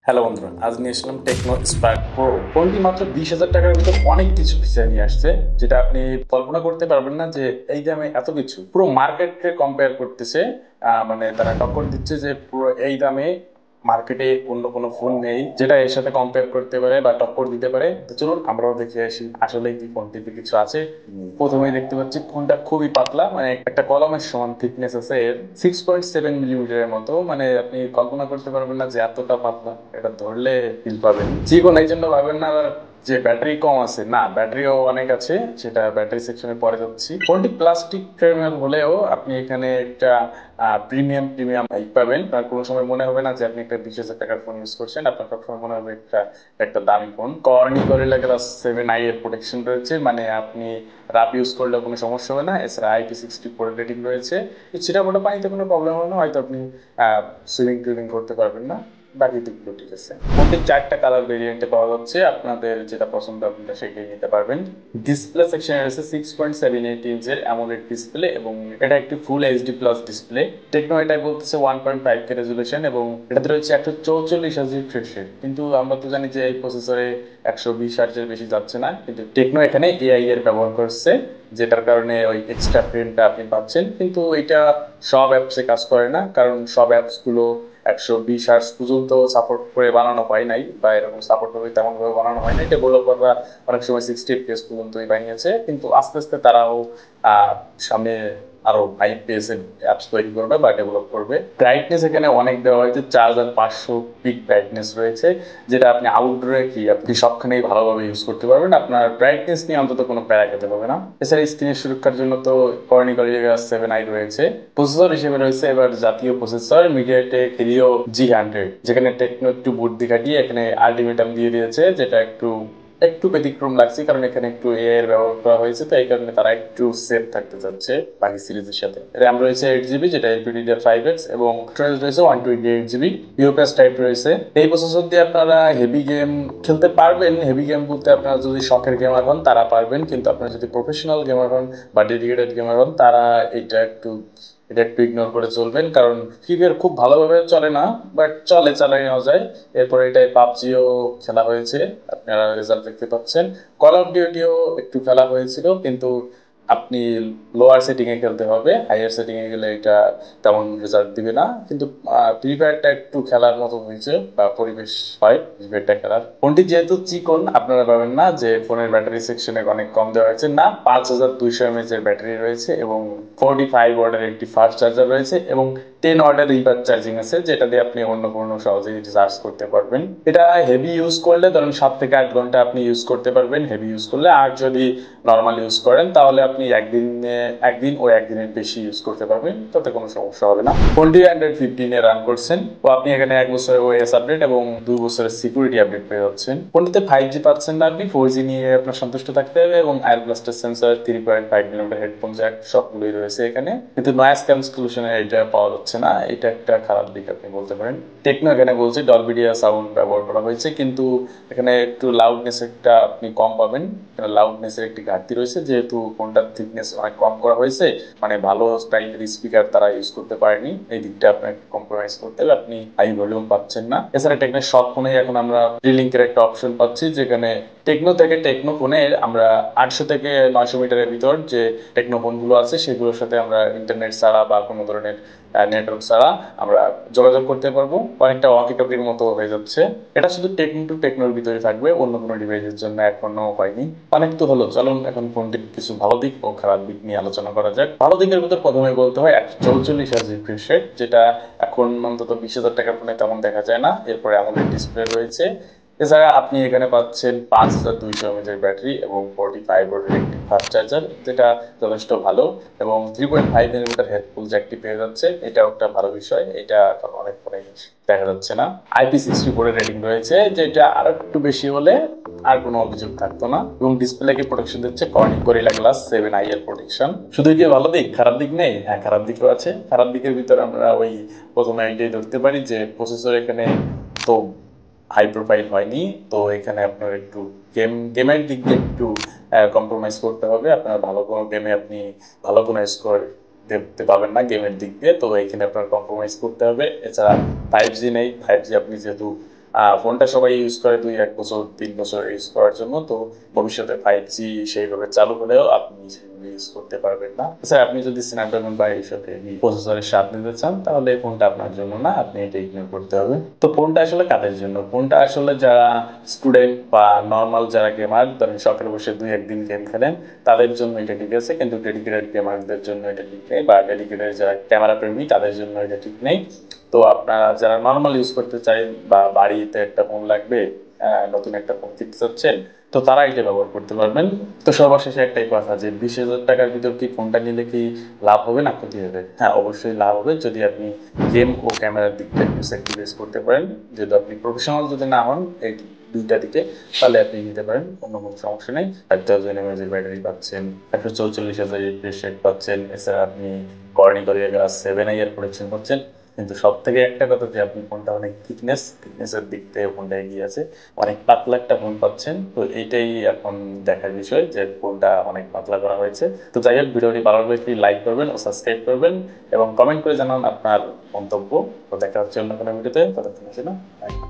Hello বন্ধুরা, আজ নিয়ে আসলাম টেকনো স্পার্ক প্রো। ফোনটি মাত্র 20,000 টাকার ভিতর অনেক কিছু ফিচার নিয়ে আসছে, যেটা আপনি কল্পনা করতে পারবেন না যে এই দামে এত কিছু। পুরো মার্কেটকে কম্পেয়ার করতেছে, মানে তারা টক্কর দিচ্ছে যে পুরো এই দামে মার্কেটে অন্য কোনো ফোন নেই যেটা এর সাথে কম্পেয়ার করতে পারে বা টক্কর দিতে পারে। তো চলুন আমরাও দেখে আসি আসলে কি ফোনটিতে কিছু আছে। প্রথমেই দেখতে পাচ্ছি ফোনটা খুবই পাতলা, মানে একটা কলমের সমান থিকনেস আছে এর, 6.7 মিলিমিটারের মতো। মানে আপনি কল্পনা করতে পারবেন না যে এতটা পাতলা, এটা ধরলে ফিল পাবেন। চিকন এই জন্য ভাবেন না যে ব্যাটারি কম আছে, না, ব্যাটারিও অনেক আছে, সেটা ব্যাটারি সেকশনে পরে যাচ্ছি। ফোনটি প্লাস্টিক ফ্রেমের হলেও আপনি এখানে একটা প্রিমিয়াম হাইপ পাবেন। তার কোনো সময় মনে হবে না যে আপনি একটা 20,000 টাকার ফোন ইউজ করছেন, আপনার সবসময় মনে হবে একটা একটা দামি phone. Carney gorilla glass 7i এর প্রোটেকশন রয়েছে, মানে আপনি রাপ ইউজ করলে কোনো সমস্যা হবে না। এছাড়া IP64 রেটিং রয়েছে, সেটা মোটা পানিতে কোনো প্রবলেম হবে না, হয়তো আপনি সুইমিং টুইমিং করতে পারবেন না, বাকি দিকগুলো ঠিক আছে। ফোনটির 4টা কালার ভেরিয়েন্টে পাওয়া যাচ্ছে, আপনাদের যেটা পছন্দ আপনারা সেটাই নিতে পারবেন। ডিসপ্লে সেকশনে রয়েছে 6.78 ইঞ্চের অ্যামোলেড ডিসপ্লে, এবং এটা একটি full HD plus display. Tecno এটাই বলতেছে 1.5K রেজুলেশন, এবং এটাতে রয়েছে 144 Hz রিফ্রেশ রেট। কিন্তু আমরা তো জানি যে এই প্রসেসরে 120 Hz এর বেশি যাচ্ছে না, কিন্তু টেকনো এখানে এআই এর ব্যবহার করছে, যেটার কারণে ওই এক্সট্রা ফ্রেমটা আপনি পাচ্ছেন। কিন্তু এটা সব অ্যাপসে কাজ করে না, কারণ সব অ্যাপসগুলো 120 Hz পর্যন্ত সাপোর্ট করে বানানো হয় নাই, বা এরকম সাপোর্ট করে তেমন ভাবে বানানো হয় নাই। ডেভেলপাররা অনেক সময় 60 FPS পর্যন্তই বানিয়েছে, কিন্তু আস্তে আস্তে তারাও সামনে আরো হাই পেসে অ্যাপস তৈরি করবে বা ডেভেলপ করবে। ব্রাইটনেস এখানে অনেক দেওয়া হয়েছে, 4,500 পিক ব্রাইটনেস রয়েছে, যেটা আপনি আউটডোরে কি আপনি সবখানেই ভালোভাবে ইউজ করতে পারবেন, আপনার ব্রাইটনেস নিয়ে অন্তত কোনো প্যারা খেতে হবে না। এছাড়া স্ক্রিনের সুরক্ষার জন্য তো কর্নিং গরিলা 7i রয়েছে। প্রসেসর হিসেবে রয়েছে এবার জাতীয় প্রসেসর মিডিয়াটেক হেলিও G100, যেখানে টেকনো একটু বুদ্ধি খাটিয়ে এখানে আলটিমেটাম দিয়ে দিয়েছে, যেটা একটু একটু ব্যতিক্রম লাগছে, কারণ এখানে একটু এআই এর ব্যবহার করা হয়েছে, তো এই কারণে তারা একটু সেফ থাকতে চাচ্ছে বাকি সিরিজের সাথে। র্যাম রয়েছে 8 জিবি, যেটা LPDDR5X, এবং স্টোরেজ রয়েছে 128 জিবি। ইউপিএস টাইপ রয়েছে। এই প্রসেসর দিয়ে আপনারা হেভি গেম খেলতে পারবেন। হেভি গেম বলতে আপনারা যদি শখের গেমার হন তারা পারবেন, কিন্তু আপনারা যদি প্রফেশনাল গেমার হন বা ডেডিকেটেড গেমার হন তারা এটা একটু ইগনোর করে চলবেন, কারণ ফ্রি ফায়ার খুব ভালোভাবে চলে না, বাট চলে, চালিয়ে নেওয়া যায়। এরপর এটাই পাবজিও খেলা হয়েছে, আপনারা রেজাল্ট দেখতে পাচ্ছেন। কল অফ ডিউটিও একটু খেলা হয়েছিল, কিন্তু আপনি লোয়ার সেটিং এ খেলতে হবে, হাইয়ার সেটিং এ গেলে এটা তেমন রেজাল্ট দিবে না। কিন্তু ফ্রি ফায়ারটা একটু খেলার মতো হয়েছে, বা পরিবেশ হয় ফ্রি ফায়ারটা খেলার। ফোনটি যেহেতু চিকন, আপনারা পাবেন না যে ফোনের ব্যাটারি সেকশনে অনেক কম দেওয়া হয়েছে, না, 5,200 mAh এর ব্যাটারি রয়েছে, এবং 45 ওয়াটের একটি ফাস্ট চার্জার রয়েছে, এবং 10 ওয়াটের রিভার্স চার্জিং আছে, যেটা দিয়ে আপনি অন্য কোনো সহজেই চার্জ করতে পারবেন। এটা হেভি ইউজ করলে ধরুন 7 থেকে 8 ঘন্টা আপনি ইউজ করতে পারবেন হেভি ইউজ করলে। আর যদি নর্মাল ইউজ করেন তাহলে আপনি একদিন ও একদিনের বেশি ইউজ করতে পারবেন, তাতে কোনো সমস্যা হবে না। ফোনটি অ্যান্ড্রয়েড 15 রান করছেন, তো আপনি এখানে 1 বছরের ওএস আপডেট এবং 2 বছরের সিকিউরিটি আপডেট পেয়ে যাচ্ছেন। ফোনটিতে 5G পাচ্ছেন না, আপনি 4G নিয়ে আপনার সন্তুষ্ট থাকতে হবে, এবং IR blaster sensor, 3.5mm headphone jack সবগুলোই রয়েছে এখানে। কিন্তু নয়েজ ক্যান্সেলেশনে এটা পাওয়া যাচ্ছে না, এটা একটা খারাপ দিক আপনি বলতে পারেন। টেকনো এখানে বলছে ডলবি সাউন্ড ব্যবহার করা হয়েছে, কিন্তু এখানে একটু লাউডনেস একটা আপনি কম পাবেন, লাউডনেসের একটি ঘাটতি রয়েছে, যেহেতু ফোনটার থিকনেস অনেক কম করা হয়েছে, মানে ভালো টাইপের স্পিকার তারা ইউজ করতে পারেনি, এই দিকটা আপনাকে কম্প্রোমাইজ করতে হবে, আপনি হাই ভলিউম পাচ্ছেন না। এছাড়া টেকনোর সব ফোনে এখন আমরা প্রিলিঙ্কের একটা অপশন পাচ্ছি, যেখানে টেকনো ফোনে আমরা 800 থেকে 900 মিটারের ভিতর যে টেকনো ফোনগুলো আছে সেগুলোর সাথে আমরা ইন্টারনেট ছাড়া বা কোনো ধরনের নেটওয়ার্ক ছাড়া আমরা যোগাযোগ করতে পারবো, অনেকটা ওয়াকি টকির মতো হয়ে যাচ্ছে। এটা শুধু টেকনোর ভিতরে থাকবে, অন্য কোনো ডিভাইসের জন্য এখনো হয়নি। অনেক তো হলো, চলুন এখন ফোনটির কিছু ভালো দিক ও খারাপ দিক নিয়ে আলোচনা করা যাক। ভালো দিকের ভিতর প্রথমে বলতে হয় 144 Hz রিফ্রেশ রেট, যেটা এখন অন্তত 20,000 টাকার ফোনে তেমন দেখা যায় না। এরপরে আমাদের ডিসপ্লে রয়েছে। এছাড়া আপনি এখানে পাচ্ছেন 5,200 mAh এর ব্যাটারি এবং 45 ওয়াটের একটি ফাস্ট চার্জার, যেটা যথেষ্ট ভালো, এবং 3.5mm হেডফোন জ্যাকটি পেয়ে যাচ্ছে, এটাও একটা ভালো বিষয়। এটা এখন অনেক ফোনে দেখা যাচ্ছে না। IP64 এর রেটিং রয়েছে, যেটা আর একটু বেশি হলে আর কোনো অভিযোগ থাকতো না, এবং ডিসপ্লেকে প্রোটেকশন দিচ্ছে কর্নিং গরিলা গ্লাস 7i এর প্রোটেকশন। শুধু কি ভালো দিক, খারাপ দিক নেই? হ্যাঁ, খারাপ দিকও আছে। খারাপ দিকের ভিতর আমরা ওই প্রথমে এটাই ধরতে পারি যে প্রসেসর এখানে তো হাই প্রোফাইল হয়নি, তো এখানে আপনার একটু গেমের দিক দিয়ে একটু কম্প্রোমাইজ করতে হবে। আপনার ভালো কোনো গেমে আপনি ভালো কোনো স্কোর দেখতে পাবেন না গেমের দিক দিয়ে, তো এখানে আপনার কম্প্রোমাইজ করতে হবে। এছাড়া 5G নেই, 5G আপনি যেহেতু ফোনটা সবাই ইউজ করে 1 বছর 3 বছর ইউজ করার জন্য। তো ভবিষ্যতে 5G সেইভাবে চালু হলেও আপনি সেভাবে ইউজ করতে পারবেন না। স্যার আপনি যদি স্ন্যাপড্রাগন বা এইসব প্রসেসরের স্বাদ নিতে চান তাহলে এই ফোনটা আপনার জন্য না, আপনি এটা ইগনোর করতে হবে। তো ফোনটা আসলে কাদের জন্য? ফোনটা আসলে যারা স্টুডেন্ট বা নর্মাল যারা গেমার, ধরেন শখের বসে 2-1 দিন গেম খেলেন, তাদের জন্য এটা ঠিক আছে, কিন্তু ডেডিকেটেড গেমারদের জন্য এটা ঠিক নেই, বা ডেডিকেটেড যারা ক্যামেরা প্রেমী তাদের জন্য এটা ঠিক নেই। তো আপনারা যারা নর্মাল ইউজ করতে চাই বা বাড়িতে একটা ফোন লাগবে, নতুন একটা ফোন কিনতে চাচ্ছেন, তো তারা এটা ব্যবহার করতে পারবেন। তো সর্বশেষে একটাই কথা, যে 20,000 টাকার ভিতর কি ফোনটা নিলে কি লাভ হবে না ক্ষতি হবে? হ্যাঁ, অবশ্যই লাভ হবে যদি আপনি গেম ও ক্যামেরার দিকটা একটু স্যাক্রিফাইস করতে পারেন। যেহেতু আপনি প্রফেশনাল যদি না হন এই দুইটা দিকে, তাহলে আপনি নিতে পারেন, কোনো সমস্যা নেই। 5000 mAh এর ব্যাটারি পাচ্ছেন, 144,000 রিফ্রেশ রেট পাচ্ছেন, এছাড়া আপনি কর্নিং গরিলা 7i এর প্রোটেকশন পাচ্ছেন। কিন্তু সব থেকে একটা কথা, যে আপনি ফোনটা অনেক ফিটনেসের দিক থেকে ফোনটা এগিয়ে আছে, অনেক পাতলা একটা ফোন পাচ্ছেন। তো এইটাই এখন দেখার বিষয়, যে ফোনটা অনেক পাতলা করা হয়েছে। তো যাই হোক, ভিডিওটি ভালো লাগলে একটি লাইক করবেন ও সাবস্ক্রাইব করবেন এবং কমেন্ট করে জানান আপনার মন্তব্য। তো দেখা হচ্ছে অন্য কোনো ভিডিওতে, ততক্ষণের জন্য bye।